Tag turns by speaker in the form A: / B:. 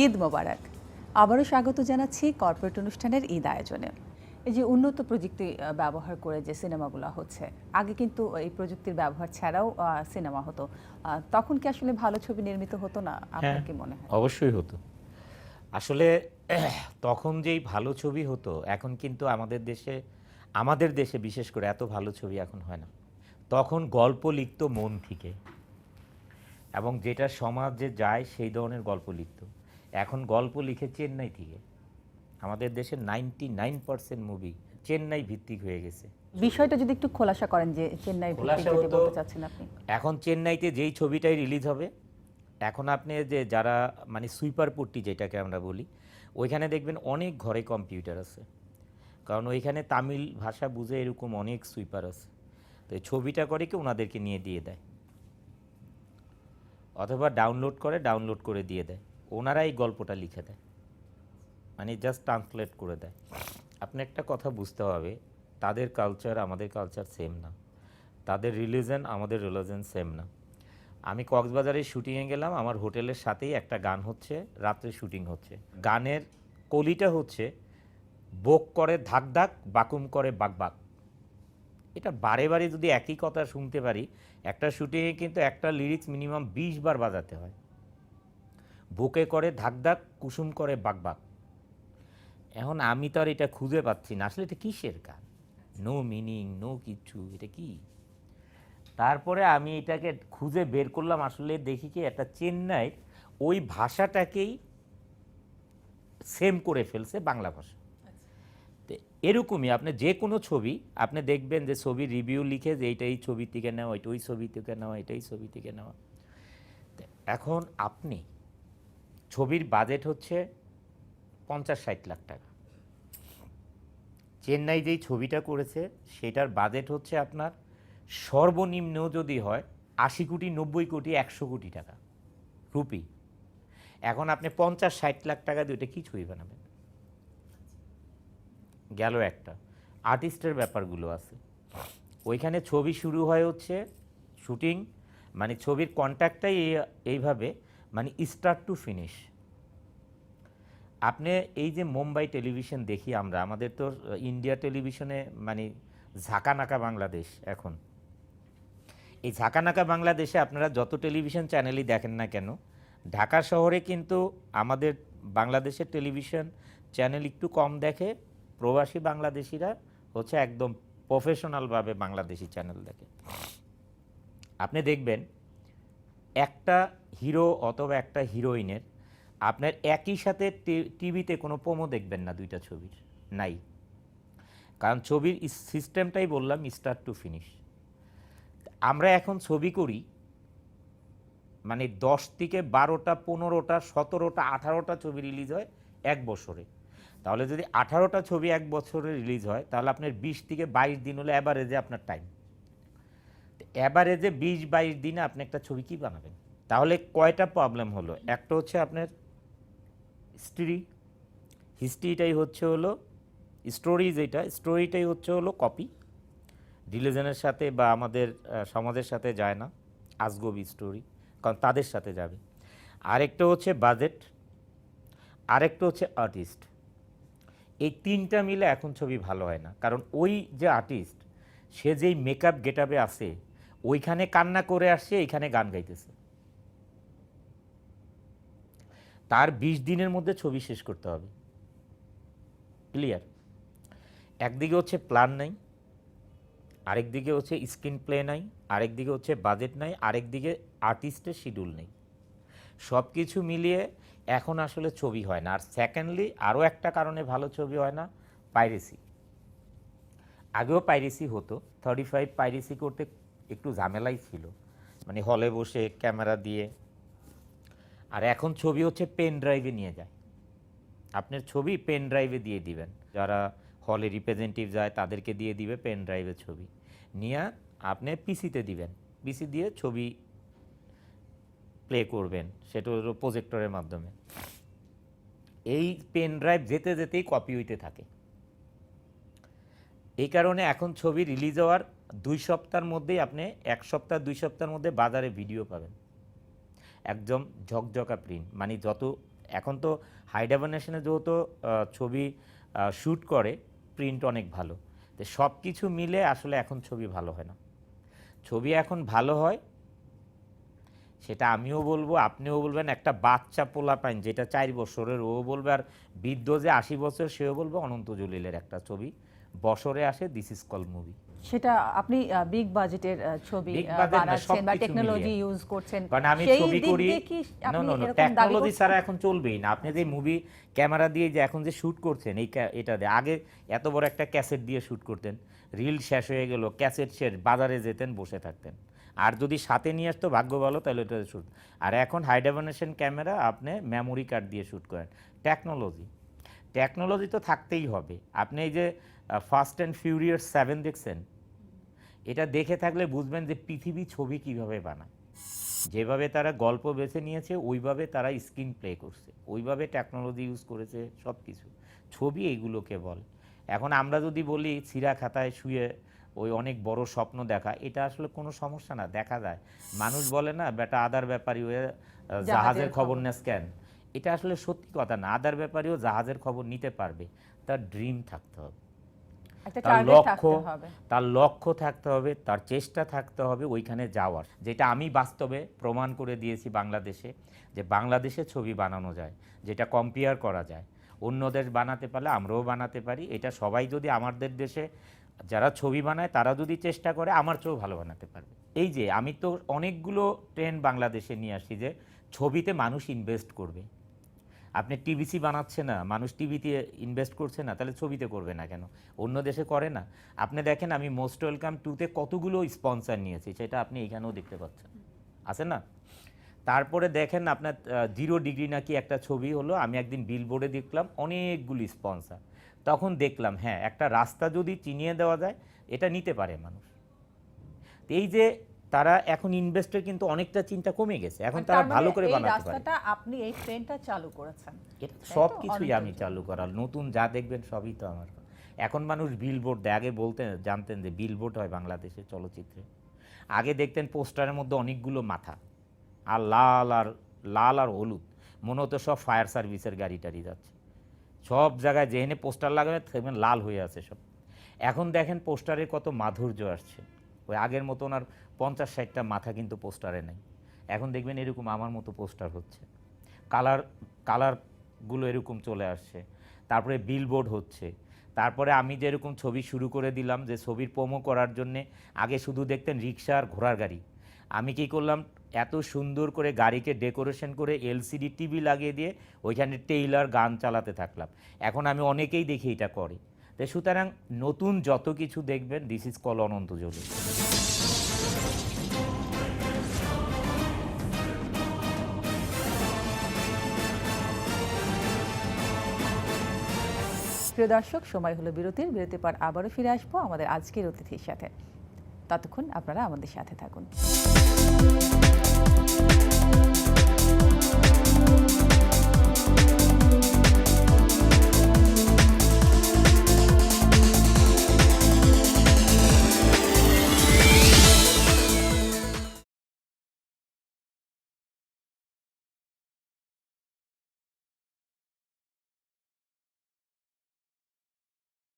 A: ঈদ মোবারক। আবারও স্বাগত জানাচ্ছি কর্পোরেট অনুষ্ঠানের ঈদ আয়োজনে। এই যে উন্নত প্রযুক্তি ব্যবহার করে যে সিনেমাগুলো হচ্ছে, আগে কিন্তু এই প্রযুক্তির ব্যবহার ছাড়াও সিনেমা হতো। তখন কি আসলে ভালো ছবি নির্মিত হতো না?
B: হ্যাঁ,
A: আপনার কি মনে হয়?
B: অবশ্যই হতো। আসলে তখন যেই ভালো ছবি হতো, এখন কিন্তু আমাদের দেশে বিশেষ করে এত ভালো ছবি এখন হয় না। তখন গল্প লিখতো মন থেকে এবং যেটা সমাজে যায় সেই ধরনের গল্প লিখতো। এখন গল্প লিখে চেন্নাই থেকে। আমাদের দেশের 99% মুভি চেন্নাই ভিত্তিক হয়ে গেছে।
A: বিষয়টা যদি একটু খোলাসা করেন যে চেন্নাই ভিত্তিক
B: খোলাসা
A: যেটি
B: হতো,
A: বলতে চাচ্ছেন আপনি।
B: এখন চেন্নাইতে যেই ছবিটাই রিলিজ হবে, এখন আপনি যে যারা মানে সুইপার পট্টি যেটাকে আমরা বলি, ওইখানে দেখবেন অনেক ঘরে কম্পিউটার আছে, কারণ ওইখানে তামিল ভাষা বুঝে এরকম অনেক সুইপার আছে। তো এই ছবিটা করে কি ওনাদেরকে নিয়ে দিয়ে দেয়, অথবা ডাউনলোড করে দিয়ে দেয়, ওনারা এই গল্পটা লিখে দেয়, মানে জাস্ট ট্রান্সলেট করে দেয়। আপনি একটা কথা বুঝতে হবে, তাদের কালচার আমাদের কালচার সেম না, তাদের রিলিজন আমাদের রিলিজন সেম না। আমি কক্সবাজারে শুটিংয়ে গেলাম, আমার হোটেলের সাথেই একটা গান হচ্ছে, রাত্রে শুটিং হচ্ছে। গানের কলিটা হচ্ছে বোক করে ধাক ধাক, বাকুম করে বাক বাক। এটা বারে বারে যদি একই কথা শুনতে পারি, একটা শুটিংয়ে কিন্তু একটা লিরিক্স মিনিমাম 20 বার বাজাতে হয়। বুকে করে ধাক ধাক, কুসুম করে বাক বাক। এখন আমি তো আর এটা খুঁজে পাচ্ছি না, আসলে এটা কিসের গান? নো মিনিং, নো কিচ্ছু, এটা কি? তারপরে আমি এটাকে খুঁজে বের করলাম, আসলে দেখি কি একটা চেন্নাইয়ের ওই ভাষাটাকেই সেম করে ফেলছে বাংলা ভাষা। তো এরকমই আপনি যে কোনো ছবি আপনি দেখবেন যে ছবি রিভিউ লিখে যে এইটা এই ছবি থেকে নেওয়া, এটা ওই ছবি থেকে নেওয়া, এটাই ছবি থেকে নেওয়া। তো এখন আপনি ছবির বাজেট হচ্ছে 50-60 লাখ টাকা। চেন্নাই যেই ছবিটা করেছে সেটার বাজেট হচ্ছে আপনার সর্বনিম্ন যদি হয় 80 কোটি, 90 কোটি, 100 কোটি টাকা রুপি। এখন আপনি 50-60 লাখ টাকা দিয়ে ওটা কি ছবি বানাবেন? গেল একটা। আর্টিস্টের ব্যাপারগুলো আছে, ওইখানে ছবি শুরু হয় হচ্ছে শুটিং, মানে ছবির কন্ট্যাক্টটাই এইভাবে, মানে স্টার্ট টু ফিনিশ। আপনি এই যে মুম্বাই টেলিভিশন দেখি আমরা, আমাদের তো ইন্ডিয়া টেলিভিশনে মানে ঝাঁকানাকা বাংলাদেশ। এখন এই ঝাঁকানাকা বাংলাদেশে আপনারা যত টেলিভিশন চ্যানেলই দেখেন না কেন, ঢাকা শহরে কিন্তু আমাদের বাংলাদেশের টেলিভিশন চ্যানেল একটু কম দেখে, প্রবাসী বাংলাদেশিরা হচ্ছে একদম প্রফেশনালভাবে বাংলাদেশি চ্যানেল দেখে। আপনি দেখবেন একটা হিরো অথবা একটা হিরোইনের আপনার একই সাথে টিভিতে কোনো প্রোমো দেখবেন না দুইটা ছবির, নাই। কারণ ছবির সিস্টেমটাই বললাম স্টার্ট টু ফিনিশ। আমরা এখন ছবি করি মানে 10 থেকে 12টা, 15টা, 17টা, 18টা ছবি রিলিজ হয় এক বছরে। তাহলে যদি 18টা ছবি এক বছরে রিলিজ হয়, তাহলে আপনার 20 থেকে 22 দিন হলো অ্যাভারেজে আপনার টাইম। অ্যাভারেজে 20-22 দিনে আপনি একটা ছবি কি বানাবেন? তাহলে কয়টা প্রবলেম হলো? একটা হচ্ছে আপনার হিস্ট্রি, হিস্ট্রিটাই হচ্ছে হলো স্টোরি, যেটা স্টোরিটাই হচ্ছে হলো কপি, রিলিজনের সাথে বা আমাদের সমাজের সাথে যায় না, আজগবি স্টোরি, কারণ তাদের সাথে যাবে। আরেকটা হচ্ছে বাজেট, আরেকটা হচ্ছে আর্টিস্ট। এই তিনটা মিলে এখন ছবি ভালো হয় না, কারণ ওই যে আর্টিস্ট, সে যেই মেকআপ গেটআপে আসে, ওইখানে কান্না করে আসছে, এইখানে গান গাইতেছে। তার 20 দিনের মধ্যে ছবি শেষ করতে হবে, ক্লিয়ার? একদিকে হচ্ছে প্ল্যান নাই, আরেকদিকে হচ্ছে স্ক্রিন প্লে নাই, আরেকদিকে হচ্ছে বাজেট নাই, আরেকদিকে আর্টিস্টের শিডিউল নেই। সব কিছু মিলিয়ে এখন আসলে ছবি হয় না। আর সেকেন্ডলি আরও একটা কারণে ভালো ছবি হয় না, পাইরেসি। আগেও পাইরেসি হতো, 35 পাইরেসি করতে একটু ঝামেলাই ছিল, মানে হলে বসে ক্যামেরা দিয়ে। আর এখন ছবি হচ্ছে পেন ড্রাইভে নিয়ে যায়, আপনার ছবি পেন ড্রাইভে দিয়ে দিবেন, যারা হলে রিপ্রেজেন্টেটিভ যায় তাদেরকে দিয়ে দিবে পেন ড্রাইভের ছবি নিয়ে, আপনি পিসিতে দিবেন, পিসি দিয়ে ছবি প্লে করবেন, সেটা হলো প্রজেক্টরের মাধ্যমে। এই পেন ড্রাইভ যেতে যেতেই কপি হইতে থাকে। এই কারণে এখন ছবি রিলিজ হওয়ার 2 সপ্তাহের মধ্যেই আপনি 1 সপ্তাহ 2 সপ্তাহের মধ্যে বাজারে ভিডিও পাবেন, একদম ঝকঝকা প্রিন্ট, মানে যত এখন তো হাই ডেফিনেশনে যেহেতু ছবি শ্যুট করে, প্রিন্ট অনেক ভালো, তো সব কিছু মিলে আসলে এখন ছবি ভালো হয় না। ছবি এখন ভালো হয়, সেটা আমিও বলবো, আপনিও বলবেন, একটা বাচ্চা পোলাপাইন যেটা 4 বছরের ও বলবে, আর বৃদ্ধ যে 80 বছর সেও বলবে অনন্ত জলিলের একটা ছবি বছরে আসে, দিস ইজ কল মুভি।
A: সেটা আপনি বিগ বাজেটের ছবি
B: Big budget না,
A: বানাচ্ছেন বা
B: সবকিছু
A: টেকনোলজি
B: মিলিয়ে।
A: ইউজ করছেন,
B: কারণ আমি
A: সেই
B: ছবি
A: দিক
B: করি,
A: দিয়ে কি আপনি
B: নো
A: এরকম দাবি
B: টেকনোলজি
A: করছেন?
B: ছাড়া এখন চলবেই না। আপনি যে মুভি ক্যামেরা দিয়ে যে এখন যে শ্যুট করছেন, এটা দিয়ে আগে এত বড় একটা ক্যাসেট দিয়ে শ্যুট করতেন, রিল শেষ হয়ে গেল, ক্যাসেট শেষ, বাজারে যেতেন, বসে থাকতেন, আর যদি সাথে নিয়ে আসতো ভাগ্য ভালো, তাহলে ওটা শ্যুট। আর এখন হাই ডেফিনেশন ক্যামেরা, আপনি মেমোরি কার্ড দিয়ে শ্যুট করেন। টেকনোলজি তো থাকতেই হবে। আপনি এই যে ফাস্ট অ্যান্ড ফিউরিয়াস 7 দেখছেন, এটা দেখে থাকলে বুঝবেন যে পৃথিবী ছবি কিভাবে বানায়। যেভাবে তারা গল্প বেছে নিয়েছে, ওইভাবে তারা স্ক্রিন প্লে করছে, ওইভাবে টেকনোলজি ইউজ করেছে, সব কিছু। ছবি এইগুলোকে বলে। এখন আমরা যদি বলি ছিঁড়া খাতায় শুয়ে ওই অনেক বড় স্বপ্ন দেখা, এটা আসলে কোনো সমস্যা না, দেখা যায়। মানুষ বলে না, বেটা আদার ব্যাপারী হয়ে জাহাজের খবর নেস কেন, এটা আসলে সত্যি কথা না। আদার ব্যাপারীও জাহাজের খবর নিতে পারবে, তার ড্রিম থাকতে হবে,
A: একটা
B: তার
A: টার্গেট
B: লক্ষ্য,
A: থাকতে হবে।
B: তার লক্ষ্য থাকতে হবে, তার চেষ্টা থাকতে হবে ওইখানে যাওয়ার। যেটা আমি বাস্তবে প্রমাণ করে দিয়েছি বাংলাদেশে, যে বাংলাদেশে ছবি বানানো যায়, যেটা কম্পেয়ার করা যায়। অন্য দেশ বানাতে পারলে আমরাও বানাতে পারি। এটা সবাই যদি আমাদের দেশে যারা ছবি বানায় তারা যদি চেষ্টা করে, আমার চেয়েও ভালো বানাতে পারবে। এই যে আমি তো অনেকগুলো ট্রেন্ড বাংলাদেশে নিয়ে আসি, যে ছবিতে মানুষ ইনভেস্ট করবে। আপনি টিভিসি বানাচ্ছে না, মানুষ টিভিতে ইনভেস্ট করছে না, তাহলে ছবিতে করবে না কেন? অন্য দেশে করে না। আপনি দেখেন, আমি মোস্ট ওয়েলকাম 2-তে কতগুলো স্পন্সর নিয়েছি, সেটা আপনি এখানেও দেখতে পাচ্ছেন, আছে না? তারপরে দেখেন আপনার 0 ডিগ্রি নাকি একটা ছবি হলো, আমি একদিন বিলবোর্ডে দেখলাম অনেকগুলি স্পন্সর। তখন দেখলাম হ্যাঁ, একটা রাস্তা যদি চিনিয়ে দেওয়া যায়, এটা নিতে পারে মানুষ। এই যে তারা এখন ইনভেস্টের কিন্তু অনেকটা চিন্তা কমে গেছে, এখন তারা ভালো করে
A: এই
B: বানাতে পারে।
A: রাস্তাটা আপনি এই ট্রেনটা চালু করেছেন,
B: এটা সব কিছুই আমি চালু করার, নতুন যা দেখবেন সবই তো আমার। এখন মানুষ বিলবোর্ড দেয়, আগে বলতেন, জানতেন যে বিলবোর্ড হয় বাংলাদেশের চলচ্চিত্রে। আগে দেখতেন পোস্টারের মধ্যে অনেকগুলো মাথা, আর লাল আর হলুদ, মনে হতো সব ফায়ার সার্ভিসের গাড়ি টাড়ি যাচ্ছে। সব জায়গায় যেখানে পোস্টার লাগাবে দেখবেন লাল হয়ে আছে সব। এখন দেখেন পোস্টারে কত মাধুর্য আসছে। ওই আগের মতন আর 50-60টা মাথা কিন্তু পোস্টারে নেই। এখন দেখবেন এরকম আমার মতো পোস্টার হচ্ছে, কালারগুলো এরকম চলে আসছে, তারপরে বিলবোর্ড হচ্ছে। তারপরে আমি যেরকম ছবি শুরু করে দিলাম, যে ছবির প্রোমো করার জন্যে আগে শুধু দেখতেন রিক্সা আর ঘোড়ার গাড়ি, আমি কি করলাম, এত সুন্দর করে গাড়িকে ডেকোরেশন করে এলসিডি টিভি লাগিয়ে দিয়ে ওইখানে টেইলার গান চালাতে থাকলাম। এখন আমি অনেকেই দেখি এটা করে। তো সুতরাং নতুন যত কিছু দেখবেন, this is call Ananta Jalil.
A: প্রিয় দর্শক, সময় হলো বিরতির পর আবারও ফিরে আসবো আমাদের আজকের অতিথির সাথে। ততক্ষণ আপনারা আমাদের সাথে থাকুন।